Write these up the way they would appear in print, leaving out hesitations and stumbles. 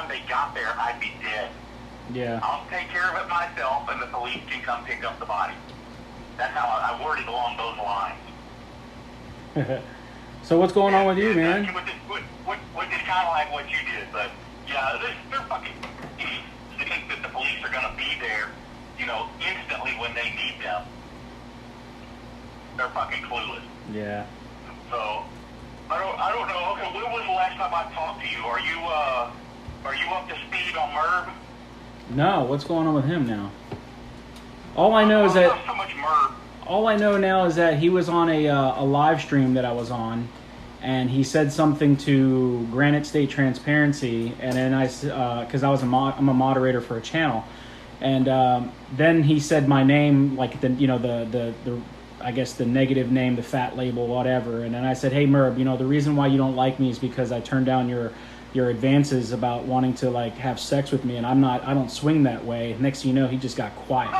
time they got there, I'd be dead. Yeah. I'll take care of it myself, and the police can come pick up the body. That's how I worded along those lines. So what's going on with you, man? Which is kind of like what you did, but yeah, they're fucking idiots to think that the police are going to be there, instantly when they need them. They're fucking clueless. Yeah. So I don't know. Okay, when was the last time I talked to you? Are you up to speed on Merv? No, what's going on with him now? All I know is that so much Merv. all I know now is that he was on a live stream that I was on, and he said something to Granite State Transparency, and then because I'm a moderator for a channel, and then he said my name, like the I guess the negative name, the fat label, whatever, and then I said, hey Merb, the reason why you don't like me is because I turned down your advances about wanting to like have sex with me, and I don't swing that way. Next thing you know, he just got quiet.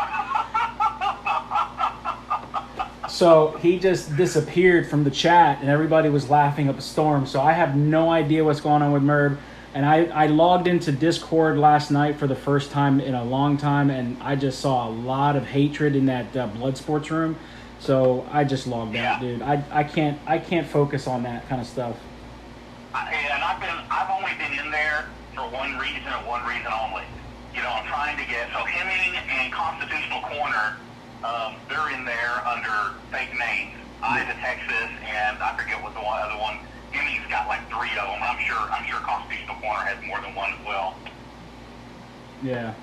So he just disappeared from the chat, and everybody was laughing up a storm. So I have no idea what's going on with Merb. And I logged into Discord last night for the first time in a long time, and I just saw a lot of hatred in that blood sports room. So I just logged out, dude. I can't focus on that kind of stuff. And I've only been in there for one reason and one reason only. I'm trying to get Hemming and Constitutional Corner. They're in there under fake names. Eyes of Texas, and I forget what the other one. Hemming's got like 3 of them. I'm sure Constitutional Corner has more than one as well. Yeah.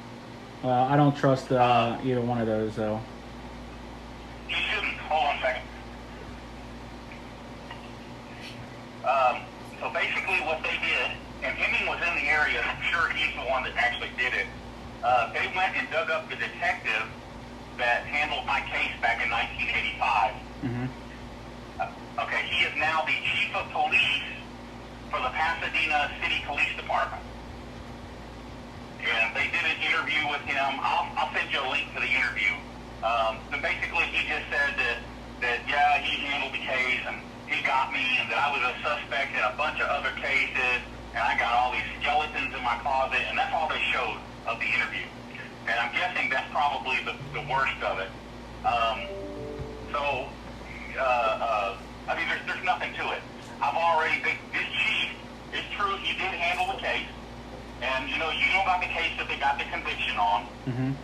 I don't trust either one of those though. You shouldn't. Hold on a second. So basically what they did, and Hemming was in the area, I'm sure he's the one that actually did it. They went and dug up the detective that handled my case back in 1985. Mm-hmm. Okay, he is now the chief of police for the Pasadena City Police Department. And they did an interview with him. I'll send you a link to the interview. But basically, he just said that yeah, he handled the case and he got me, and that I was a suspect in a bunch of other cases, and I got all these skeletons in my closet, and that's all they showed of the interview. And I'm guessing that's probably the worst of it. I mean, there's nothing to it. This chief, it's true, he did handle the case, and you know about the case that they got the conviction on. Mm-hmm.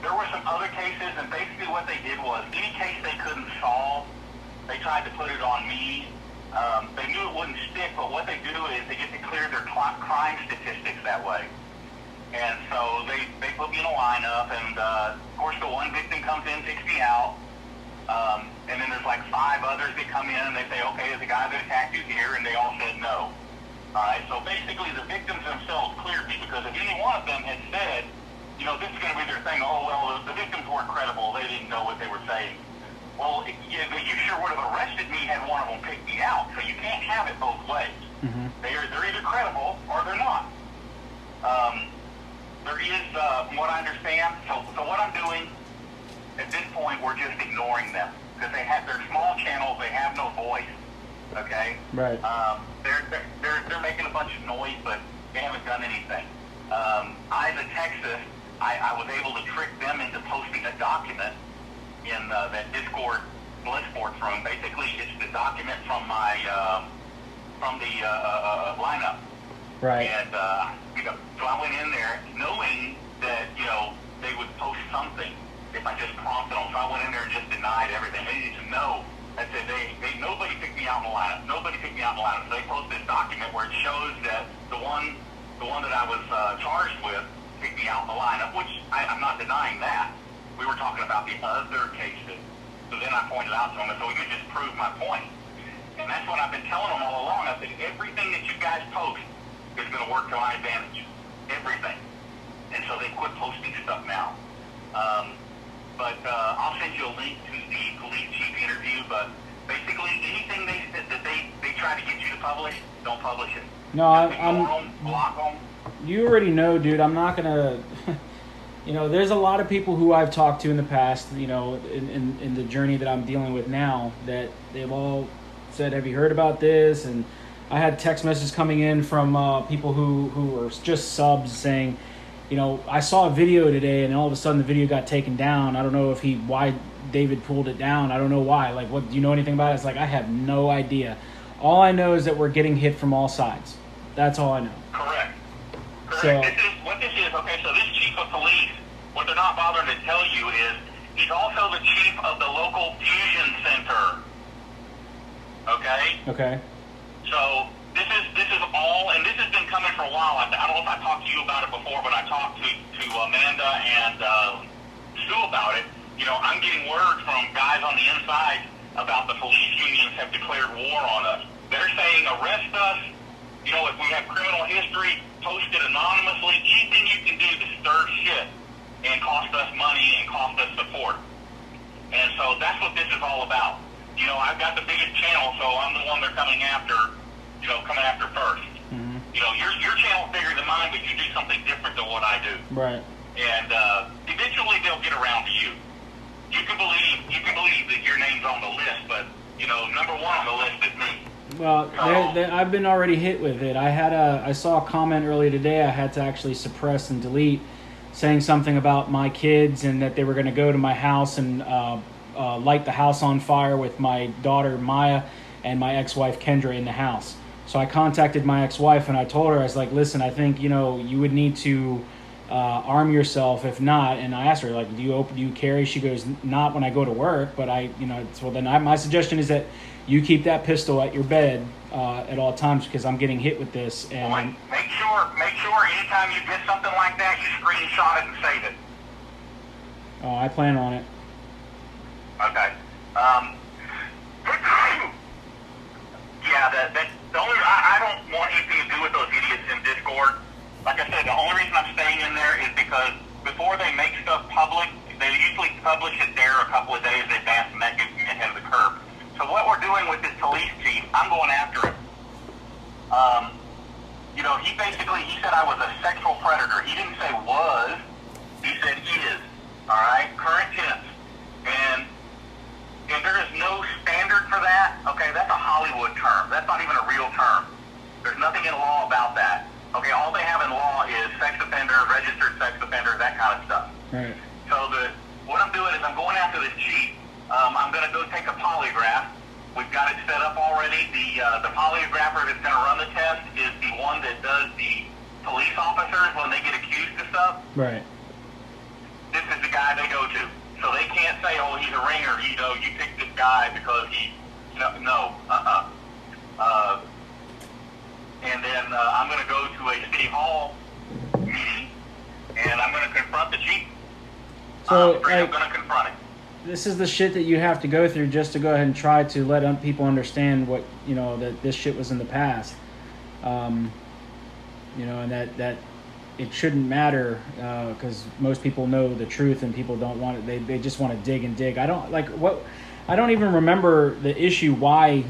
There were some other cases, and basically what they did was, any case they couldn't solve, they tried to put it on me. They knew it wouldn't stick, but what they do is they get to clear their crime statistics that way. And so they put me in a lineup, and of course the one victim comes in, takes me out, and then there's like 5 others that come in, and they say, okay, is the guy that attacked you here? And they all said no. Alright, so basically the victims themselves cleared me, because if any one of them had said, this is going to be their thing, oh, well, the victims weren't credible, they didn't know what they were saying. Well, you sure would have arrested me had one of them picked me out, so you can't have it both ways. Mm-hmm. They're either credible or they're not. There is, from what I understand, so what I'm doing, at this point, we're just ignoring them, because they're small channels, they have no voice, okay? Right. They're making a bunch of noise, but they haven't done anything. Eyes of Texas, I was able to trick them into posting a document in that Discord blood sports room. Basically, it's the document from my from the lineup. Right. And so I went in there knowing that they would post something if I just prompted them. So I went in there and just denied everything. They needed to know. I said nobody picked me out in the lineup. Nobody picked me out in the lineup. So they posted this document where it shows that the one that I was charged with picked me out in the lineup, which I'm not denying that. We were talking about the other cases. So then I pointed out to them, and so we could just prove my point. And that's what I've been telling them all along. I think everything that you guys post is going to work to my advantage. Everything. And so they quit posting stuff now. But I'll send you a link to the police chief interview. But basically, anything that they try to get you to publish, don't publish it. No, block them. You already know, dude. I'm not gonna. There's a lot of people who I've talked to in the past, in the journey that I'm dealing with now, that they've all said, have you heard about this? And I had text messages coming in from people who were just subs saying, you know, I saw a video today and all of a sudden the video got taken down. I don't know if why David pulled it down. I don't know why. Like, what, do you know anything about it? It's like, I have no idea. All I know is that we're getting hit from all sides. That's all I know. Correct. So, What this is, okay, so this chief of police, what they're not bothering to tell you is he's also the chief of the local fusion center. Okay? Okay. So this is all, and this has been coming for a while. I don't know if I talked to you about it before, but I talked to Amanda and Stu about it. You know, I'm getting word from guys on the inside about the police unions have declared war on us. They're saying arrest us. You know, if we have criminal history, post it anonymously. Anything you can do to stir shit and cost us money and cost us support. And so that's what this is all about. You know, I've got the biggest channel, so I'm the one they're coming after first. Mm-hmm. You know, your channel's bigger than mine, but you do something different than what I do. Right. And eventually they'll get around to you. You can believe that your name's on the list, but, you know, number one on the list is me. Well, I've been already hit with it. I saw a comment earlier today I had to actually suppress and delete, saying something about my kids and that they were going to go to my house and light the house on fire with my daughter Maya and my ex-wife Kendra in the house. So I contacted my ex-wife and I told her, I was like, listen, I think, you know, you would need to arm yourself. If not, and I asked her, like, do you carry? She goes, not when I go to work, but my suggestion is that you keep that pistol at your bed at all times, because I'm getting hit with this. And well, make sure anytime you get something like that, you screenshot it and save it. Oh, I plan on it. Okay. Yeah, the only, I don't want anything to do with those idiots in Discord. Like I said, the only reason I'm staying in there is because before they make stuff public, they usually publish it there a couple of days in advance, and that gets me ahead of the curve. So what we're doing with this police chief, I'm going after him. You know, he said I was a sexual predator. He didn't say was, he said is. All right, current tense. And there is no standard for that. Okay, that's a Hollywood term. That's not even a real term. There's nothing in law about that. Okay, all they have in law is sex offender, registered sex offender, that kind of stuff. Right. So what I'm doing is I'm going after this chief. I'm going to go take a polygraph. We've got it set up already. The polygrapher that's going to run the test is the one that does the police officers when they get accused of stuff. Right. This is the guy they go to. So they can't say, oh, he's a ringer. You know, you picked this guy because he, no. And then I'm going to go to a city hall meeting, and I'm going to confront the chief. So, I'm going to confront him. This is the shit that you have to go through just to go ahead and try to let people understand what, you know, that this shit was in the past. You know, and that it shouldn't matter, because most people know the truth and people don't want it. They just want to dig and dig. I don't even remember the issue why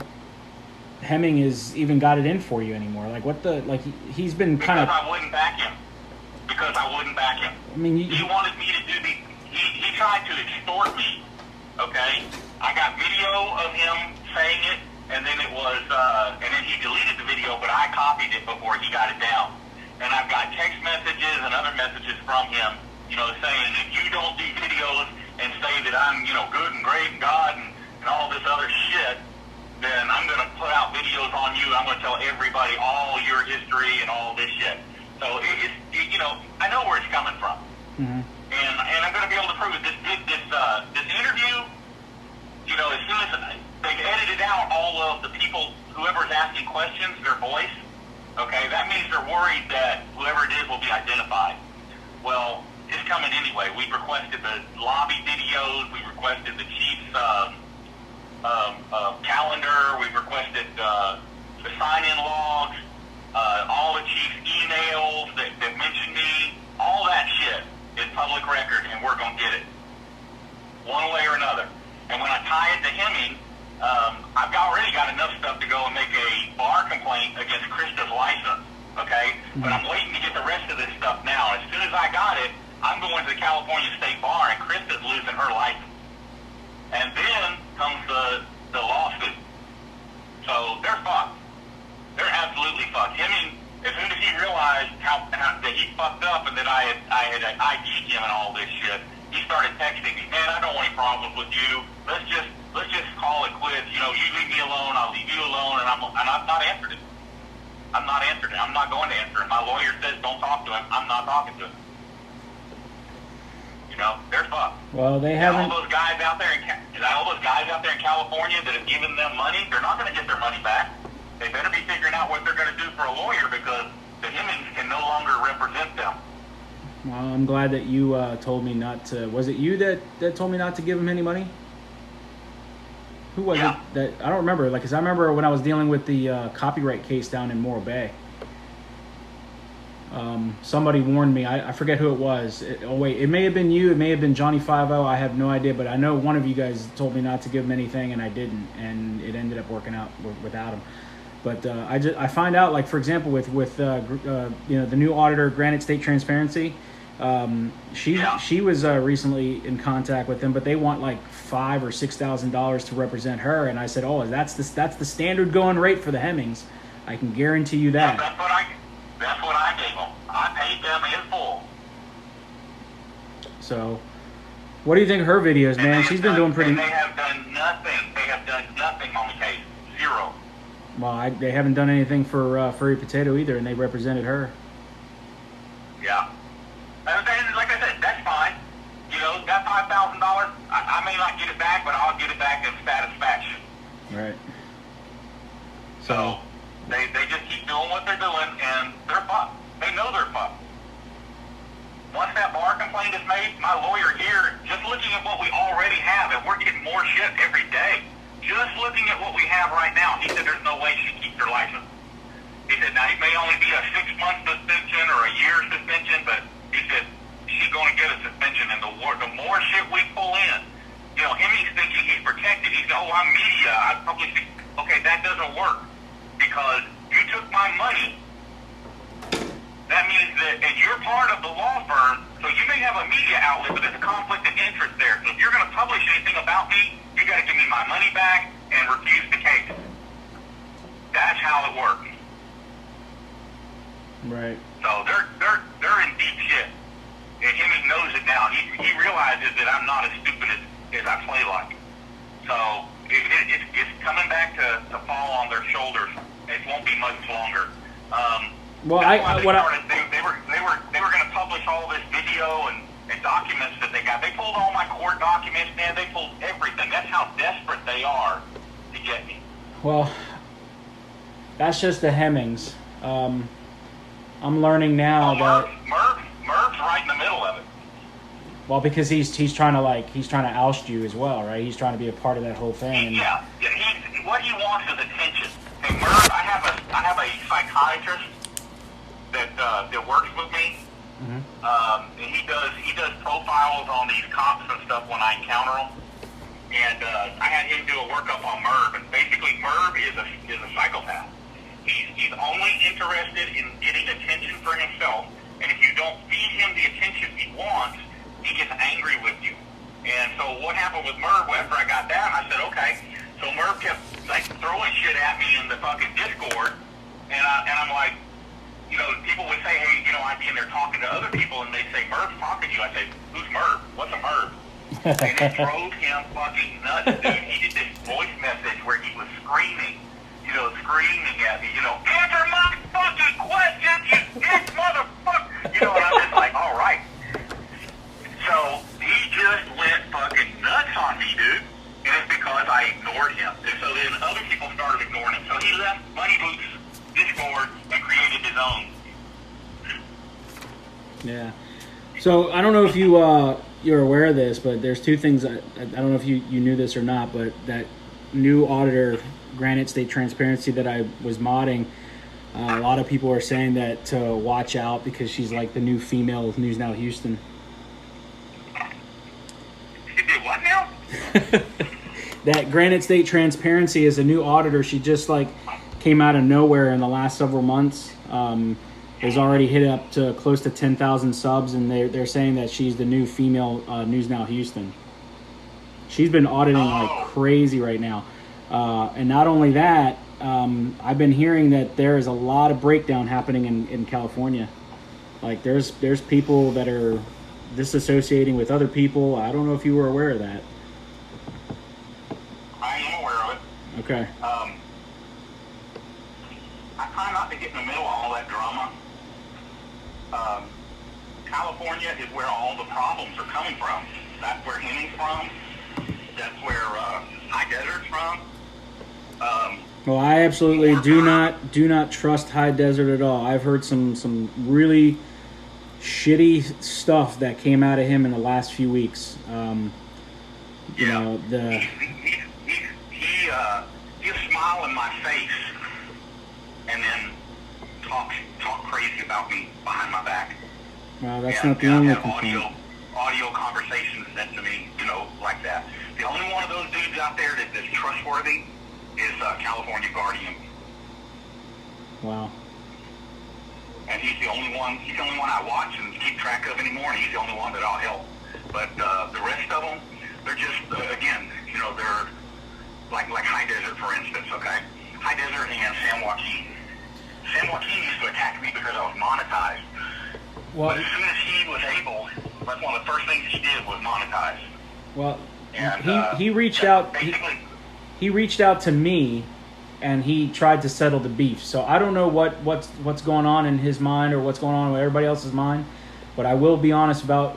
Hemming even got it in for you anymore. Like, he's been kind of... Because I wouldn't back him. I mean, he wanted me to do he tried to extort me, okay? I got video of him saying it, and then and then he deleted the video, but I copied it before he got it down. And I've got text messages and other messages from him, you know, saying, if you don't do videos and say that I'm, you know, good and great and God and all this other shit, then I'm going to put out videos on you. I'm going to tell everybody all your history and all this shit. So you know, I know where it's coming from. Mm-hmm. And I'm going to be able to prove it. This interview, you know, as soon as they've edited out all of the people, whoever's asking questions, their voice, okay, that means they're worried that whoever it is will be identified. Well, it's coming anyway. We've requested the lobby videos. We requested the chief's calendar. We've requested the sign-in logs, all the chief's emails that mention me. All that shit is public record, and we're going to get it one way or another. And when I tie it to Hemming, I've already got enough stuff to go and make a bar complaint against Krista's license, okay? But I'm waiting to get the rest of this stuff now. As soon as I got it, I'm going to the California State Bar, and Krista's losing her license. And then comes the lawsuit. So they're fucked. They're problems with you. Let's just call it quits. You know, you leave me alone, I'll leave you alone, and I've not answered it. I'm not answering it. I'm not going to answer it. My lawyer says don't talk to him. I'm not talking to him. You know, they're fucked. Well, they haven't. All those guys out there in California that have given them money, they're not going to get their money back. They better be figuring out what they're going to do for a lawyer because the Hemmings can no longer represent them. Well, I'm glad that you told me not to. Was it you that told me not to give him any money? Who was it that I don't remember? Like, 'cause I remember when I was dealing with the copyright case down in Morro Bay. Somebody warned me. I forget who it was. It may have been you. It may have been Johnny 50. I have no idea. But I know one of you guys told me not to give him anything, and I didn't, and it ended up working out without him. But I find out, like, for example, with the new auditor, Granite State Transparency. She was recently in contact with them, but they want like $5,000 or $6,000 to represent her. And I said, "Oh, that's the standard going rate for the Hemmings. I can guarantee you that." That's what I gave them. I paid them in full. So, what do you think of her videos, man? She's been doing pretty. They have done nothing. They have done nothing on the case. Zero. Well, they haven't done anything for Furry Potato either, and they represented her. Yeah. And like I said, that's fine. You know, that $5,000, I may not get it back, but I'll get it back in satisfaction. Right. So they just keep doing what they're doing, and they're fucked. They know they're fucked. Once that bar complaint is made, my lawyer here, just looking at what we already have, and we're getting more shit every day. Just looking at what we have right now, he said there's no way she keeps her license. He said, now it may only be a 6-month suspension or a year suspension, but he said she's going to get a suspension, and the more shit we pull in, you know, he's thinking he's protected. He's, oh, I'm media. I probably think, okay, that doesn't work because you took my money. That means that, and you're part of the law firm, so you may have a media outlet, but there's a conflict of interest there. So if you're going to publish anything about me, you got to give me my money back and refuse the case. That's how it works. Right. So they're in deep shit. And Hemming knows it now. He realizes that I'm not as stupid as I play like. So it's coming back to fall on their shoulders. It won't be much longer. Well, they were going to publish all this video and documents that they got. They pulled all my court documents, man. They pulled everything. That's how desperate they are to get me. Well, that's just the Hemmings. I'm learning now that Merv's right in the middle of it. Well, because he's trying to oust you as well, right? He's trying to be a part of that whole thing. Yeah. What he wants is attention. Hey, Merv, I have a psychiatrist that works with me. Mm-hmm. And he does profiles on these cops and stuff when I encounter them. And I had him do a workup on Merv, and basically Merv is a psychopath. He's only interested in getting attention for himself, and if you don't feed him the attention he wants, he gets angry with you. And so what happened with Merv, after I got down, I said, okay. So Merv kept like throwing shit at me in the fucking Discord, and I'm like, you know, people would say, hey, you know, I'd be in there talking to other people, and they'd say, Merv's talking to you. I'd say, who's Merv? What's a Merv? And it drove him fucking nuts, dude. He did this voice message where he was screaming at me, you know, answer my fucking question, you bitch motherfucker. You know, and I'm just like, all right. So he just went fucking nuts on me, dude. And it's because I ignored him. And so then other people started ignoring him. So he left Money Boots Discord and created his own. Yeah. So I don't know if you're aware of this, but there's two things. I don't know if you knew this or not, but that new auditor, Granite State Transparency, that I was modding, a lot of people are saying that to watch out because she's like the new female News Now Houston. She did what now? That Granite State Transparency is a new auditor. She just like came out of nowhere in the last several months. Has already hit up to close to 10,000 subs, and they're saying that she's the new female News Now Houston. She's been auditing like crazy right now. And not only that, I've been hearing that there is a lot of breakdown happening in California. Like there's people that are disassociating with other people. I don't know if you were aware of that. I am aware of it. Okay. I try not to get in the middle of all that drama. California is where all the problems are coming from. That's where Henning's from. That's where High Desert's from. Well, I absolutely do not trust High Desert at all. I've heard some really shitty stuff that came out of him in the last few weeks. You know, he'll smile in my face and then talk crazy about me behind my back. Well, that's not the only complaint. Audio conversations sent to me, you know, like that. The only one of those dudes out there that's trustworthy is California Guardian. Wow. And he's the only one I watch and keep track of anymore, and he's the only one that I'll help. But the rest of them, they're just, again, you know, they're like High Desert, for instance, okay? High Desert and San Joaquin. San Joaquin used to attack me because I was monetized. Well, but as soon as he was able, that's one of the first things he did was monetize. Well, and, he reached out. Basically, he reached out to me, and he tried to settle the beef. So I don't know what's going on in his mind or what's going on with everybody else's mind. But I will be honest about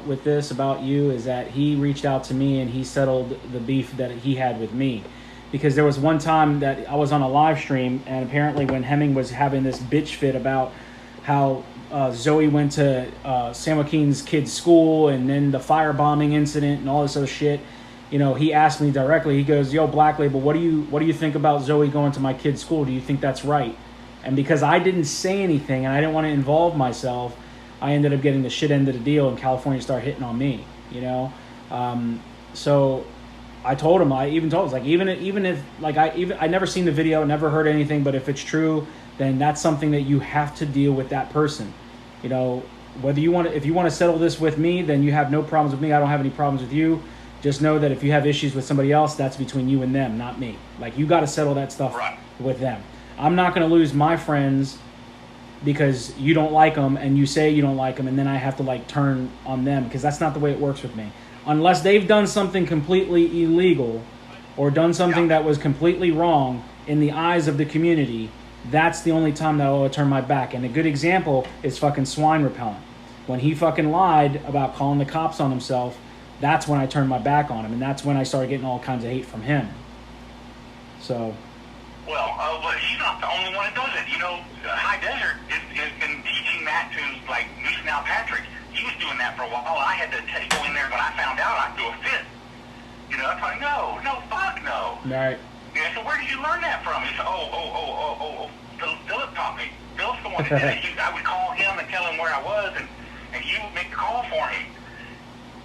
you is that he reached out to me and he settled the beef that he had with me. Because there was one time that I was on a live stream, and apparently when Hemming was having this bitch fit about how Zoe went to San Joaquin's kid's school and then the firebombing incident and all this other shit, you know, he asked me directly. He goes, "Yo, Black Label, what do you think about Zoe going to my kid's school? Do you think that's right?" And because I didn't say anything and I didn't want to involve myself, I ended up getting the shit end of the deal, and California started hitting on me. You know, so I told him. I even told him, like, even if like I never seen the video, never heard anything, but if it's true, then that's something that you have to deal with that person. You know, whether you want to, if you want to settle this with me, then you have no problems with me. I don't have any problems with you. Just know that if you have issues with somebody else, that's between you and them, not me. Like, you got to settle that stuff with them. I'm not going to lose my friends because you don't like them and you say you don't like them, and then I have to like turn on them, because that's not the way it works with me. Unless they've done something completely illegal or done something that was completely wrong in the eyes of the community, that's the only time that I'll turn my back. And a good example is fucking Swine Repellent. When he fucking lied about calling the cops on himself, that's when I turned my back on him, and that's when I started getting all kinds of hate from him. So. Well, but he's not the only one that does it. You know, High Desert has been teaching that to, like, Now Patrick. He was doing that for a while. I had to go in there, but I found out I threw a fit. You know, I'm like, no, fuck no. Right. Yeah, so where did you learn that from? He said, Philip taught me. Philip's the one that did it. I would call him and tell him where I was, and he would make the call for me.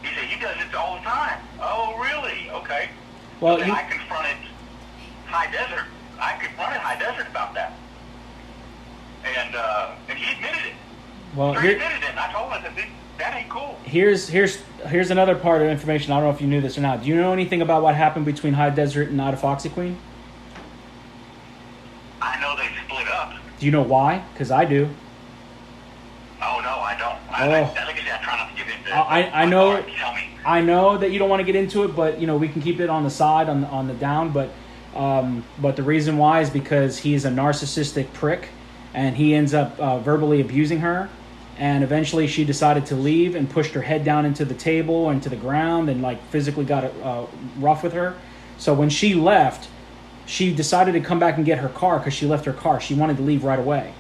He said, he does it all the time. Oh, really? Okay. Well, so I confronted High Desert. I confronted High Desert about that. And he admitted it. Well, he admitted it, and I told him, that ain't cool. Here's another part of information. I don't know if you knew this or not. Do you know anything about what happened between High Desert and Adafoxy Queen? I know they split up. Do you know why? Because I do. Oh, no, I don't. I try not to get into I know. Tell me. I know that you don't want to get into it, but you know we can keep it on the side, on the down. But the reason why is because he's a narcissistic prick, and he ends up verbally abusing her. And eventually she decided to leave and pushed her head down into the table and to the ground and like physically got rough with her. So when she left, she decided to come back and get her car because she left her car. She wanted to leave right away.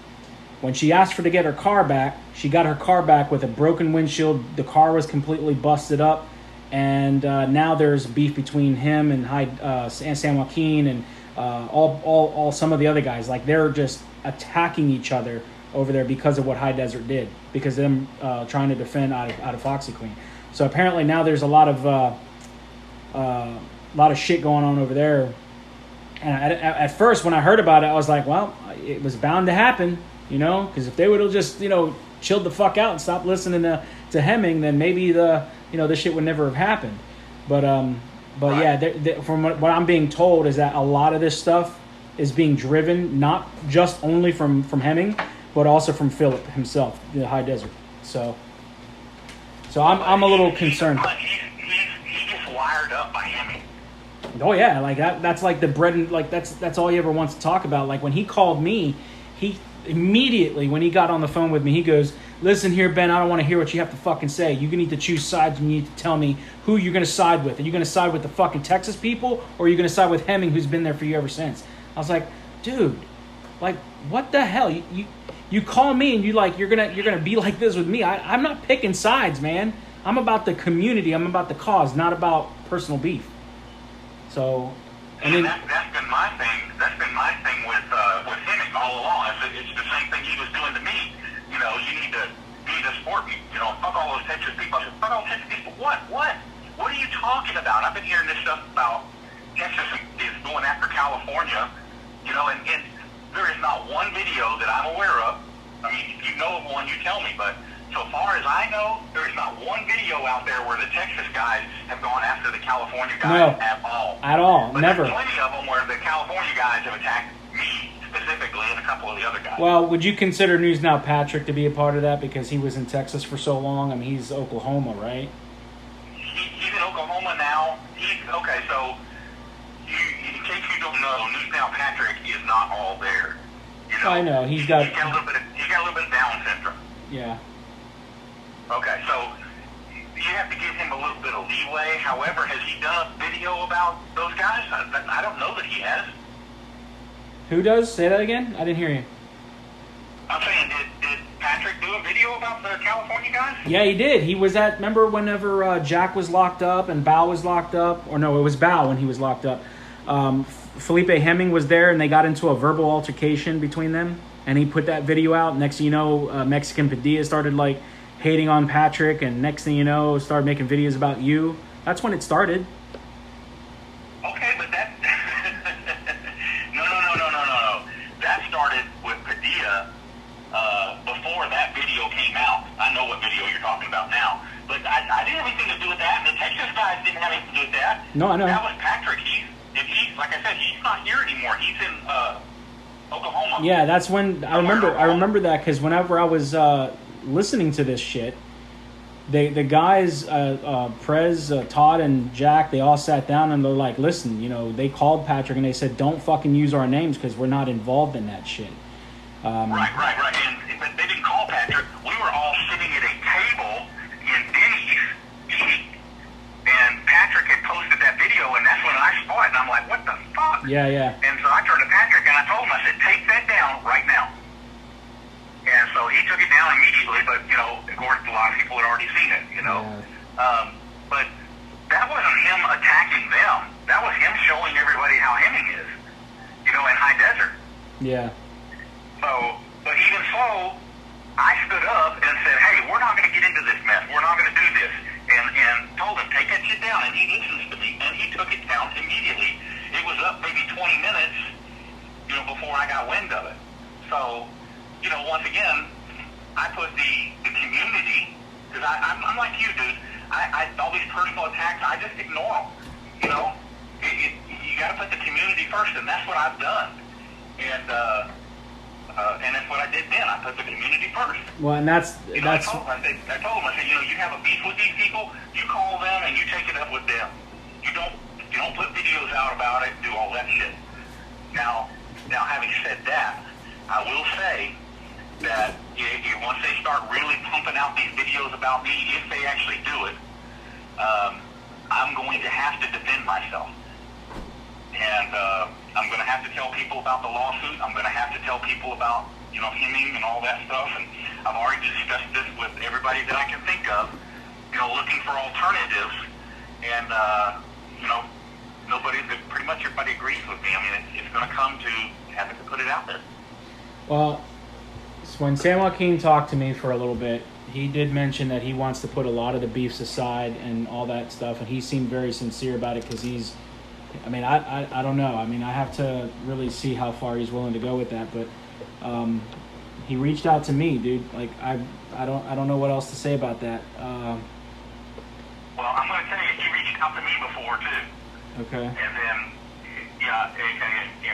When she asked for to get her car back, she got her car back with a broken windshield. The car was completely busted up. And now there's beef between him and San Joaquin and all some of the other guys. Like, they're just attacking each other over there because of what High Desert did, because of them trying to defend Adafoxy Queen. So apparently now there's a lot of shit going on over there. And at first when I heard about it, I was like, well, it was bound to happen, you know, because if they would have just, you know, chilled the fuck out and stopped listening to Hemming, then maybe this shit would never have happened. But yeah, from what I'm being told is that a lot of this stuff is being driven not just only from Hemming, but also from Philip himself, the High Desert. So I'm a little concerned. He gets wired up by Hemming. Oh yeah, like that's like the bread and like that's all he ever wants to talk about. Like when he called me, he immediately when he got on the phone with me, he goes, "Listen here, Ben, I don't want to hear what you have to fucking say. You need to choose sides and you need to tell me who you're going to side with. Are you going to side with the fucking Texas people or are you going to side with Hemming who's been there for you ever since?" I was like, "Dude, like what the hell? You call me and you're gonna be like this with me. I'm not picking sides, man. I'm about the community. I'm about the cause, not about personal beef." So, and then that's been my thing. That's been my thing with Hemming all along. It's the same thing he was doing to me. You know, you need to support me. You know, fuck all those Texas people. I said, fuck all Texas people. What? What are you talking about? I've been hearing this stuff about Texas is going after California. You know, and there is not one video that I'm aware of. I mean, if you know of one, you tell me. But so far as I know, there is not one video out there where the Texas guys have gone after the California guys at all. At all. But never. There's plenty of them where the California guys have attacked me specifically and a couple of the other guys. Well, would you consider News Now Patrick to be a part of that because he was in Texas for so long? I mean, he's Oklahoma, right? He's in Oklahoma now. Okay, so in case you don't know, News Now Patrick is not all there. You know, I know he's got a little bit of Down syndrome. Yeah. Okay, so you have to give him a little bit of leeway. However, has he done a video about those guys? I don't know that he has. Who does? Say that again? I didn't hear you. I'm saying, did Patrick do a video about the California guys? Yeah, he did. He was at, remember whenever Jack was locked up and Bao was locked up? Or no, it was Bao when he was locked up. Felipe Hemming was there and they got into a verbal altercation between them. And he put that video out. Next thing you know, Mexican Padilla started like hating on Patrick, and next thing you know, started making videos about you. That's when it started. Okay, but that no. That started with Padilla before that video came out. I know what video you're talking about now, but I didn't have anything to do with that. And the Texas guys didn't have anything to do with that. No, I know. That was Patrick. He's like I said, he's not here anymore. He's in Oklahoma. Yeah, that's when I remember that because whenever I was listening to this shit, the guys, Prez, Todd, and Jack, they all sat down and they're like, "Listen, you know," they called Patrick and they said, "Don't fucking use our names because we're not involved in that shit." Right. But they didn't call Patrick. We were all sitting at a table in Denny's, and Patrick had posted that video, and that's when I saw it, and I'm like, "What the fuck?" Yeah. And so I turned to Patrick and I told him, I said, "Take that down right now." And so he took it down immediately, but, you know, of course, a lot of people had already seen it, you know. Yeah. But that wasn't him attacking them. That was him showing everybody how Hemming is, you know, in High Desert. Yeah. So, but even so, I stood up and said, "Hey, we're not going to get into this mess. We're not going to do this." And told him, "Take that shit down." And he listens to me, and he took it down immediately. It was up maybe 20 minutes, you know, before I got wind of it. So, you know, once again, I put the community, because I'm like you, dude. I all these personal attacks, I just ignore them. You know, you got to put the community first, and that's what I've done. And that's what I did then. I put the community first. Well, and that's I told him, I said, you know, you have a beef with these people, you call them and you take it up with them. You don't put videos out about it, do all that shit. Now, having said that, I will say that once they start really pumping out these videos about me, if they actually do it, I'm going to have to defend myself. And I'm going to have to tell people about the lawsuit. I'm going to have to tell people about, you know, Hemming and all that stuff. And I've already discussed this with everybody that I can think of, you know, looking for alternatives. And, you know, pretty much everybody agrees with me. I mean, it's going to come to having to put it out there. Well, so when San Joaquin talked to me for a little bit, he did mention that he wants to put a lot of the beefs aside and all that stuff, and he seemed very sincere about it because I don't know. I mean, I have to really see how far he's willing to go with that, but he reached out to me, dude. Like, I don't know what else to say about that. Well, I'm going to tell you, he reached out to me before, too. Okay. And then,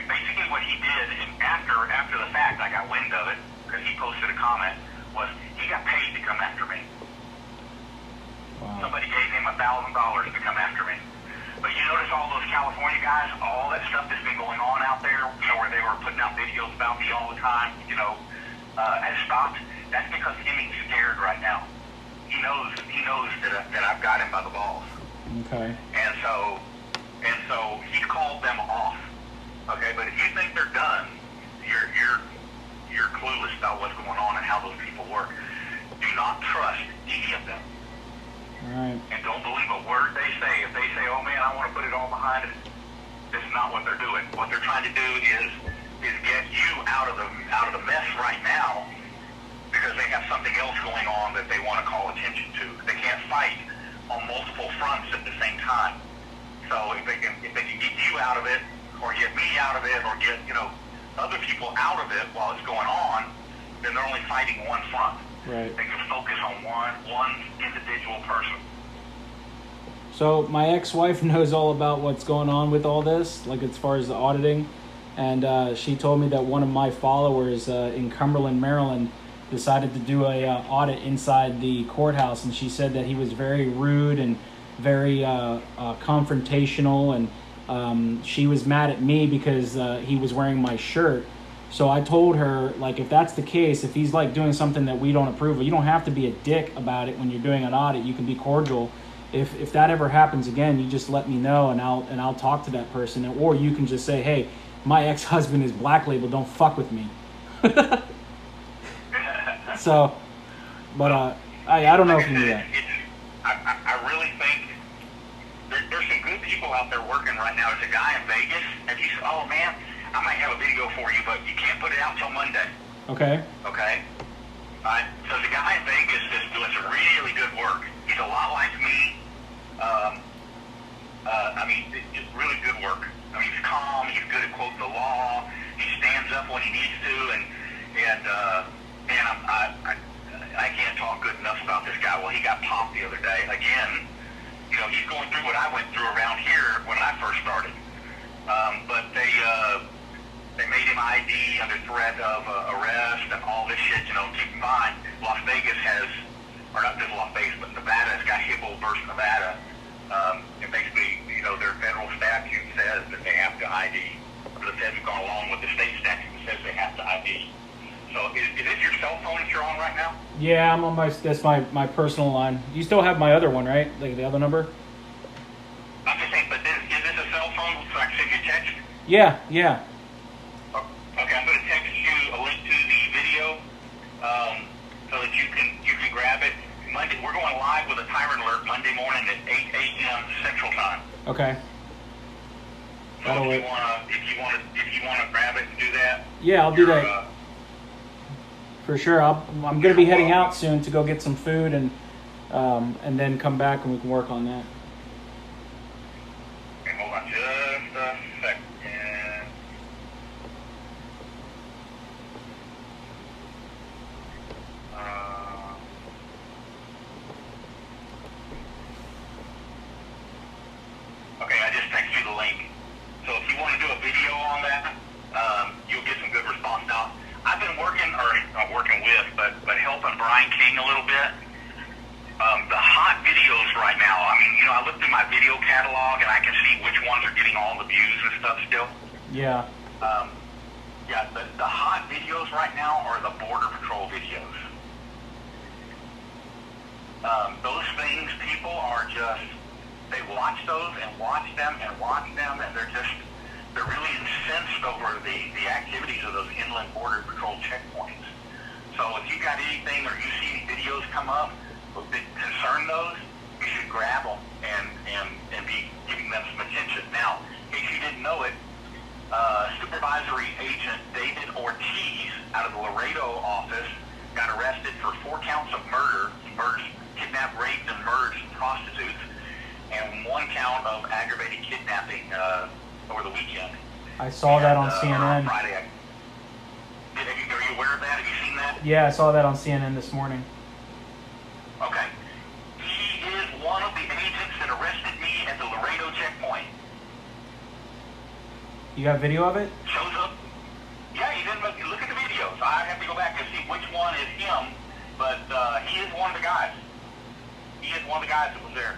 basically what he did, and after the fact, I got wind of it, because he posted a comment, was he got paid to come after me. Wow. Somebody gave him $1,000 to come after me. But you notice all those California all that stuff that's been going on out there, you know, where they were putting out videos about me all the time, you know, has stopped. That's because Hemming's scared right now. He knows that I've got him by the balls. Okay. And so he's called them off. Okay, but if you think they're done, you're clueless about what's going on and how those people work. Do not trust any of them. All right. And don't believe a word they say. If they say, "Oh man, I want to put it all behind us," this is not what they're doing. What they're trying to do is get you out of the mess right now, because they have something else going on that they want to call attention to. They can't fight on multiple fronts at the same time. So if they can get you out of it, or get me out of it, or get, you know, other people out of it while it's going on, then they're only fighting one front. Right. They can focus on one individual person. So my ex-wife knows all about what's going on with all this, like as far as the auditing, and she told me that one of my followers in Cumberland, Maryland, decided to do a audit inside the courthouse, and she said that he was very rude and very confrontational, and she was mad at me because he was wearing my shirt. So I told her, like, if that's the case, if he's like doing something that we don't approve of, you don't have to be a dick about it when you're doing an audit. You can be cordial. If that ever happens again, you just let me know, and I'll talk to that person, or you can just say, hey, my ex-husband is Black Label, don't fuck with me. So, but I don't know if you do that. I really think there's some good people out there working right now. There's a guy in Vegas, and he said, "Oh man, I might have a video for you, but you can't put it out till Monday." Okay. Okay. So the guy in Vegas is doing some really good work. He's a lot like me. I mean, just really good work. I mean, he's calm. He's good at quoting the law. He stands up when he needs to, and I can't talk good enough about this guy. Well, he got popped the other day. Again, you know, he's going through what I went through around here when I first started. But they made him ID under threat of arrest and all this shit. You know, keep in mind, Las Vegas has, or not just Las Vegas, but Nevada has got Hibble versus Nevada. And basically, you know, their federal statute says that they have to ID. Or the feds have gone along with the state statute that says they have to ID. So is this your cell phone that you're on right now? Yeah, I'm on that's my personal line. You still have my other one, right? Like the other number? I'm just saying, but is this a cell phone so I can send you a text? Yeah. Okay, I'm going to text you a link to the video so that you can grab it. Monday, we're going live with a Tyrant Alert Monday morning at 8 a.m. Central Time. Okay. So if you want to grab it and do that. Yeah, I'll do that. For sure. I'm going to be heading out soon to go get some food and then come back and we can work on that. Okay, hold on just a second. Okay, I just texted you the link. So if you want to do a video on that, you'll get some good response. Now, I've been working, or not working with, but helping Brian King a little bit. The hot videos right now, I mean, you know, I looked through my video catalog and I can see which ones are getting all the views and stuff still. Yeah. The hot videos right now are the Border Patrol videos. Those things, people are just, they watch those and watch them, and they're really incensed over the activities of those inland Border Patrol checkpoints. So if you got anything or you see any videos come up that concern those, you should grab them and be giving them some attention. Now, in case you didn't know it, Supervisory Agent David Ortiz out of the Laredo office got arrested for 4 counts of murders, kidnapped, raped, and murdered prostitutes, and 1 count of aggravated kidnapping over the weekend. I saw that on CNN. Friday. Are you aware of that? Have you seen that? Yeah, I saw that on CNN this morning. Okay. He is one of the agents that arrested me at the Laredo checkpoint. You got video of it? Shows up. Yeah, he didn't look at the videos. I have to go back and see which one is him, but he is one of the guys. He is one of the guys that was there.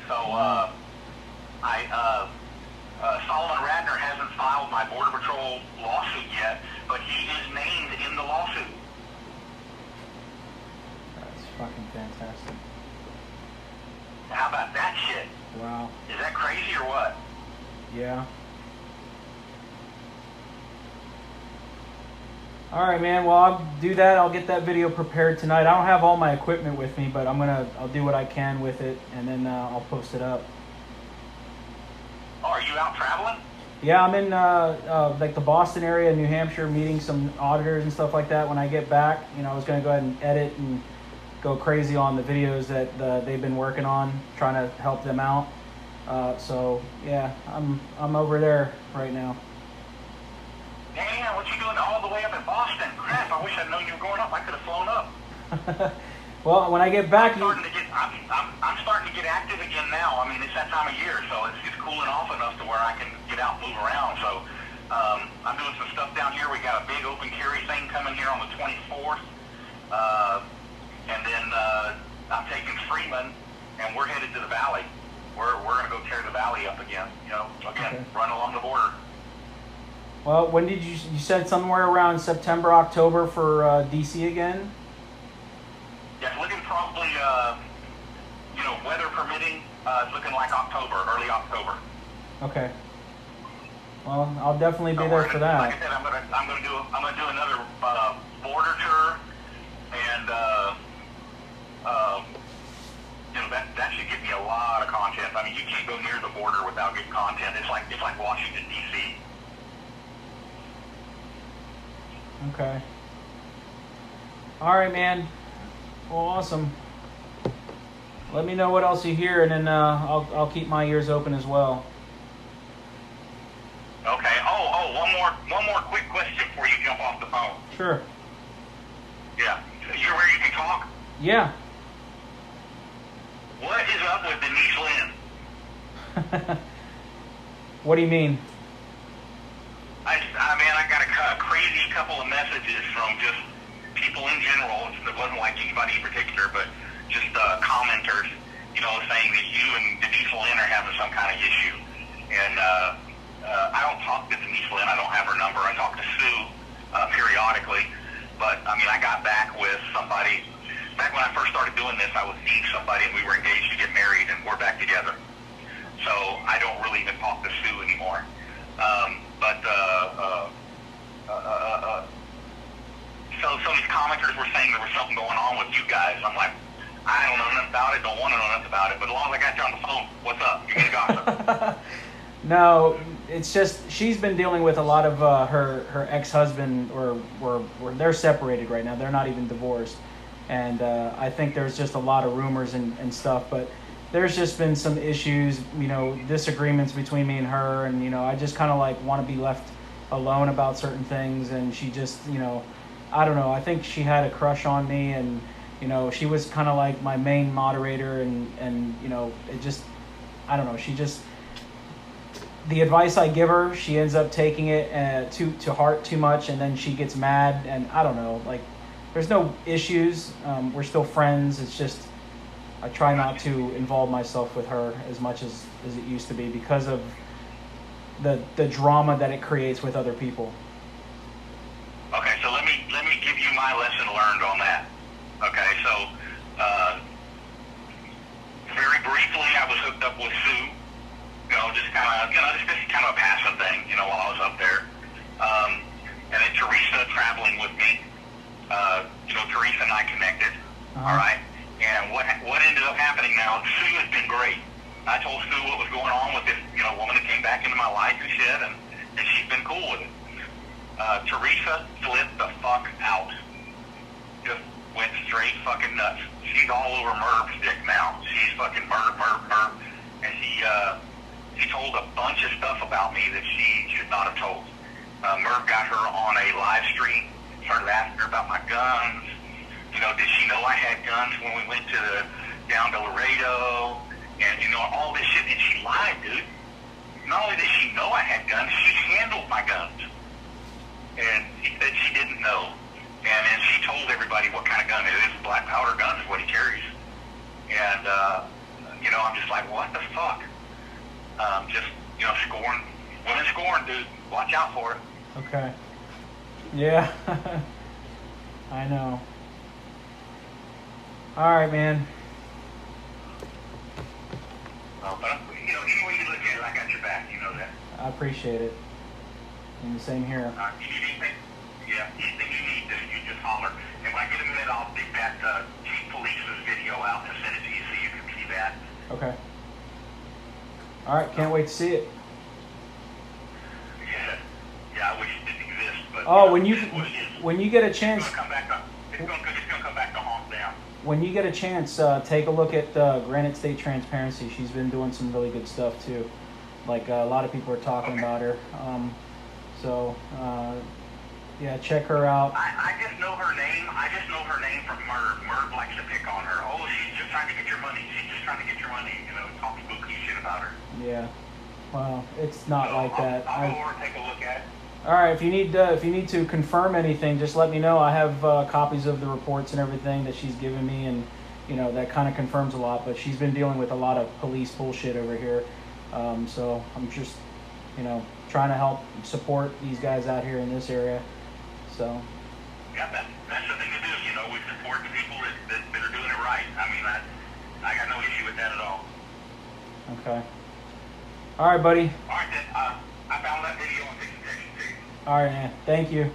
So, Solomon Radner hasn't filed my Border Patrol lawsuit yet, but he is named in the lawsuit. That's fucking fantastic. How about that shit? Wow. Is that crazy or what? Yeah. All right, man. Well, I'll do that. I'll get that video prepared tonight. I don't have all my equipment with me, but I'll do what I can with it, and then I'll post it up. Oh, are you out traveling? Yeah, I'm in like the Boston area, New Hampshire, meeting some auditors and stuff like that. When I get back, I was gonna go ahead and edit and go crazy on the videos that they've been working on, trying to help them out. So yeah, I'm over there right now. Damn, what you doing all the way up in Boston? Crap, I wish I'd known you were going up. I could have flown up. Well, when I get back, I'm starting to get active again now. I mean, it's that time of year, so it's cooling off enough to where I can get out and move around. So I'm doing some stuff down here. We got a big open carry thing coming here on the 24th. And then I'm taking Freeman, and we're headed to the Valley. We're going to go tear the Valley up again, Okay. Run along the border. Well, when did you said somewhere around September, October for DC again? Yeah, it's looking probably, weather permitting, it's looking like October, early October. Okay. Well, I'll definitely be So there for that. Like I said, I'm gonna do another border tour, and that should give me a lot of content. I mean, you can't go near the border without getting content. It's like Washington D.C. Okay. All right, man. Well, awesome. Let me know what else you hear, and then I'll keep my ears open as well. Okay. One more quick question before you jump off the phone. Sure. Yeah. You're where you can talk? Yeah. What is up with Denise Lynn? What do you mean? I got a crazy couple of messages from just people in general. It wasn't like anybody in particular, but just commenters, saying that you and Denise Lynn are having some kind of issue. And I don't talk to Denise Lynn. I don't have her number. I talk to Sue periodically. But, I got back with somebody. Back when I first started doing this, I was seeing somebody, and we were engaged to get married, and we're back together. So I don't really even talk to Sue anymore. So these commenters were saying there was something going on with you guys. I'm like, I don't know nothing about it, don't want to know nothing about it, but as long as I got you on the phone, what's up? Give me the gossip. No, it's just she's been dealing with a lot of her ex-husband, or they're separated right now. They're not even divorced. And I think there's just a lot of rumors and stuff, but there's just been some issues, disagreements between me and her, and I just kind of like want to be left alone about certain things, and she just, I don't know, I think she had a crush on me, and she was kind of like my main moderator, and it just, I don't know, she just, the advice I give her, she ends up taking it to heart too much, and then she gets mad, and I don't know, like, there's no issues, we're still friends, it's just, I try not to involve myself with her as much as it used to be because of the drama that it creates with other people. Okay, so let me give you my lesson learned on that. Okay, so very briefly, I was hooked up with Sue. Just kind of a passing thing. While I was up there, and then Teresa traveling with me. Teresa and I connected. Uh-huh. All right. And what ended up happening now, Sue has been great. I told Sue what was going on with this, woman that came back into my life and shit, and she's been cool with it. Teresa flipped the fuck out. Just went straight fucking nuts. She's all over Merv's dick now. She's fucking Merv. And she told a bunch of stuff about me that she should not have told. Merv got her on a live stream, started asking her about my guns. Did she know I had guns when we went down to Laredo? And, all this shit. And she lied, dude. Not only did she know I had guns, she handled my guns. And she said she didn't know. And then she told everybody what kind of gun it is. Black powder gun is what he carries. And, I'm just like, what the fuck? Just, scoring. Women scoring, dude. Watch out for it. Okay. Yeah. I know. All right, man. But, any way you look at it, I got your back. You know that. I appreciate it. And the same here. You need anything? Yeah, anything you need, dude, you just holler. And when I get a minute, I'll dig that Chief Police's video out and send it to you so you can see that. Okay. All right, can't wait to see it. Yeah, I wish it didn't exist, but Oh, it is what it is. when you get a It's chance, gonna come back up. It's gonna come back to haunt them. when you get a chance, take a look at Granite State Transparency. She's been doing some really good stuff too. Like a lot of people are talking Okay. about her. Yeah, check her out. I just know her name. I just know her name from Merv. Merv likes to pick on her. Oh, she's just trying to get your money. She's just trying to get your money. Talk spooky shit about her. Yeah. Well, it's not So like that. I'll go over and take a look at it. All right, if you need to confirm anything, just let me know. I have copies of the reports and everything that she's given me, and that kind of confirms a lot. But she's been dealing with a lot of police bullshit over here, so I'm just trying to help support these guys out here in this area. So. Yeah, that's the thing to do. We support the people that are doing it right. I mean, I got no issue with that at all. Okay. All right, buddy. All right, then. I found that video on 60 Seconds. All right, man. Thank you.